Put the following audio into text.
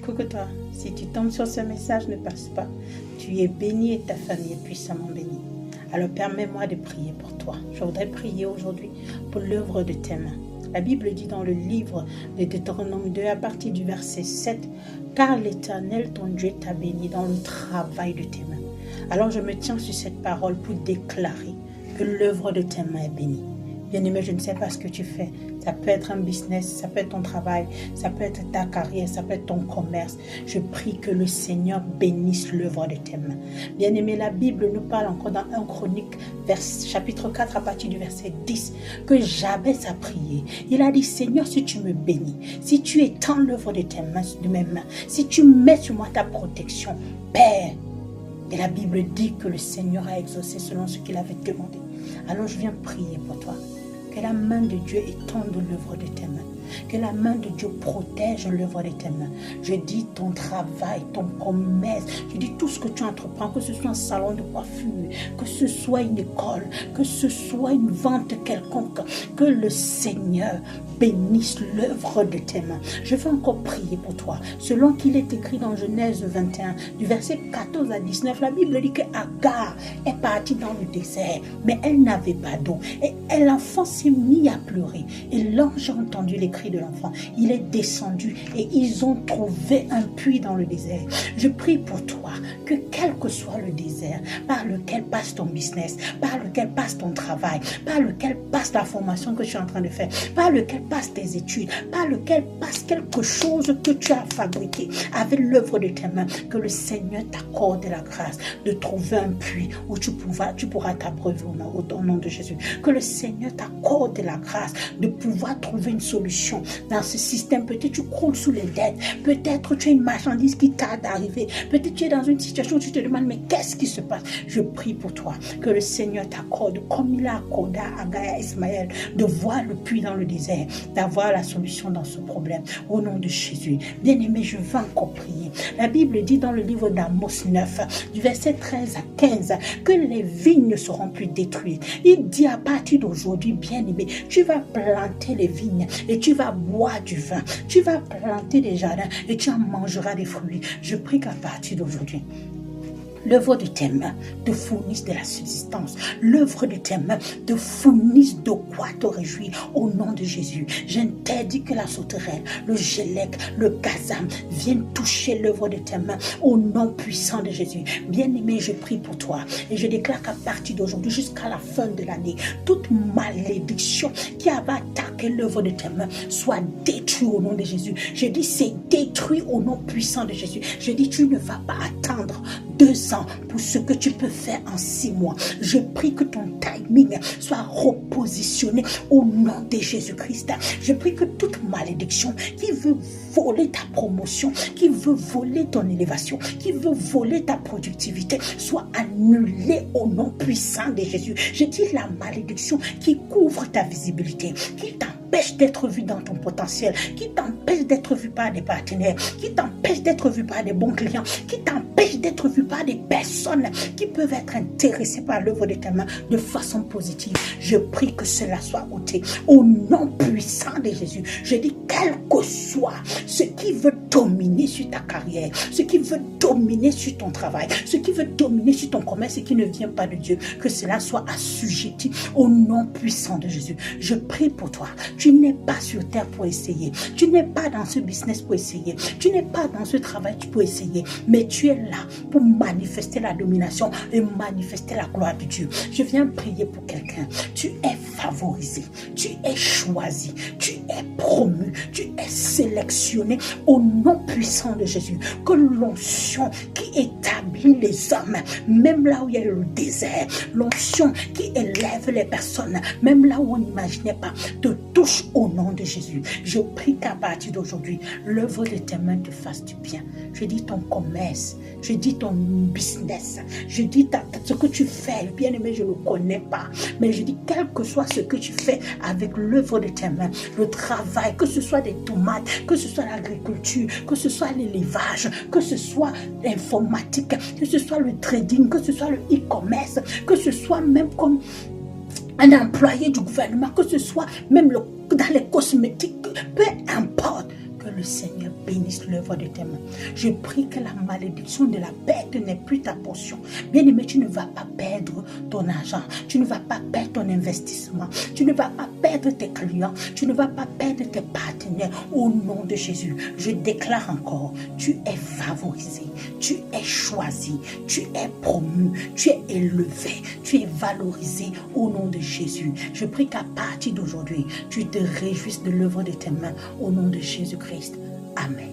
Coucou toi, si tu tombes sur ce message, ne passe pas. Tu es béni et ta famille est puissamment bénie. Alors permets-moi de prier pour toi. Je voudrais prier aujourd'hui pour l'œuvre de tes mains. La Bible dit dans le livre de Deutéronome 2 à partir du verset 7, « Car l'Éternel ton Dieu t'a béni dans le travail de tes mains. » Alors je me tiens sur cette parole pour déclarer que l'œuvre de tes mains est bénie. Bien-aimé, je ne sais pas ce que tu fais. Ça peut être un business, ça peut être ton travail, ça peut être ta carrière, ça peut être ton commerce. Je prie que le Seigneur bénisse l'œuvre de tes mains. Bien-aimé, la Bible nous parle encore dans 1 Chronique, chapitre 4, à partir du verset 10, que Jabez a prié. Il a dit, Seigneur, si tu me bénis, si tu étends l'œuvre de tes mains, de mes mains, si tu mets sur moi ta protection, Père. Et la Bible dit que le Seigneur a exaucé selon ce qu'il avait demandé. Alors je viens prier pour toi. Que la main de Dieu étende l'œuvre de tes mains. Que la main de Dieu protège l'œuvre de tes mains. Je dis ton travail, ton commerce, je dis tout ce que tu entreprends, que ce soit un salon de coiffure, que ce soit une école, que ce soit une vente quelconque, que le Seigneur bénisse l'œuvre de tes mains. Je veux encore prier pour toi. Selon qu'il est écrit dans Genèse 21, du verset 14 à 19, la Bible dit que Agar est partie dans le désert, mais elle n'avait pas d'eau. Et l'enfant s'est mis à pleurer. Et l'ange a entendu les cris de l'enfant. Il est descendu et ils ont trouvé un puits dans le désert. Je prie pour toi que quel que soit le désert par lequel passe ton business, par lequel passe ton travail, par lequel passe la formation que tu es en train de faire, par lequel passe tes études, par lequel passe quelque chose que tu as fabriqué avec l'œuvre de tes mains, que le Seigneur t'accorde la grâce de trouver un puits où tu pourras t'abreuver au nom de Jésus. Que le Seigneur t'accorde la grâce de pouvoir trouver une solution dans ce système. Peut-être tu croules sous les dettes, peut-être tu as une marchandise qui tarde à arriver, peut-être tu es dans une situation où tu te demandes mais qu'est-ce qui se passe? Je prie pour toi que le Seigneur t'accorde comme il a accordé à Agar et à Ismaël de voir le puits dans le désert, d'avoir la solution dans ce problème au nom de Jésus. Bien-aimé, je veux encore prier. La Bible dit dans le livre d'Amos 9 du verset 13 à 15 que les vignes ne seront plus détruites. Il dit à partir d'aujourd'hui, bien-aimé, tu vas planter les vignes et tu vas boire du vin. Tu vas planter des jardins et tu en mangeras des fruits. Je prie qu'à partir d'aujourd'hui, l'œuvre de tes mains te fournisse de la subsistance. L'œuvre de tes mains te fournisse de quoi te réjouir au nom de Jésus. J'interdis que la sauterelle, le gélec, le gazam viennent toucher l'œuvre de tes mains au nom puissant de Jésus. Bien-aimé, je prie pour toi et je déclare qu'à partir d'aujourd'hui jusqu'à la fin de l'année, toute malédiction qui avait attaqué l'œuvre de tes mains soit détruite au nom de Jésus. Je dis c'est détruit au nom puissant de Jésus. Je dis tu ne vas pas attendre 2 ans pour ce que tu peux faire en 6 mois. Je prie que ton timing soit repositionné au nom de Jésus-Christ. Je prie que toute malédiction qui veut voler ta promotion, qui veut voler ton élévation, qui veut voler ta productivité, soit annulée au nom puissant de Jésus. Je dis la malédiction qui couvre ta visibilité, qui t'empêche d'être vu dans ton potentiel, qui t'empêche d'être vu par des partenaires, qui t'empêche d'être vu par des bons clients, qui t'empêche d'être vu par des personnes qui peuvent être intéressées par l'œuvre de tes mains de façon positive. Je prie que cela soit ôté au nom puissant de Jésus. Je dis quel que soit ce qui veut dominer sur ta carrière, ce qui veut dominer sur ton travail, ce qui veut dominer sur ton commerce et qui ne vient pas de Dieu, que cela soit assujetti au nom puissant de Jésus. Je prie pour toi. Tu n'es pas sur terre pour essayer. Tu n'es pas dans ce business pour essayer. Tu n'es pas dans ce travail pour essayer. Mais tu es là pour manifester la domination et manifester la gloire de Dieu. Je viens prier pour quelqu'un. Tu es favorisé. Tu es choisi. Tu es promu. Tu es sélectionné au nom puissant de Jésus. Que l'onction qui établit les hommes, même là où il y a le désert, l'onction qui élève les personnes, même là où on n'imaginait pas, te touche au nom de Jésus. Je prie qu'à partir d'aujourd'hui, l'œuvre de tes mains te fasse du bien. Je dis ton commerce, je dis ton business, je dis ce que tu fais, bien aimé, je ne connais pas, mais je dis quel que soit ce que tu fais avec l'œuvre de tes mains, le travail, que ce soit des tomates, que ce soit l'agriculture, que ce soit l'élevage, que ce soit l'informatique, que ce soit le trading, que ce soit le e-commerce, que ce soit même comme un employé du gouvernement, que ce soit même dans les cosmétiques, peu importe, que le Seigneur bénisse l'œuvre de tes mains. Je prie que la malédiction de la perte n'est plus ta portion. Bien-aimé, tu ne vas pas perdre ton argent. Tu ne vas pas perdre ton investissement. Tu ne vas pas perdre tes clients. Tu ne vas pas perdre tes partenaires. Au nom de Jésus, je déclare encore, tu es favorisé, tu es choisi, tu es promu, tu es élevé, tu es valorisé au nom de Jésus. Je prie qu'à partir d'aujourd'hui, tu te réjouisses de l'œuvre de tes mains au nom de Jésus-Christ. Amen.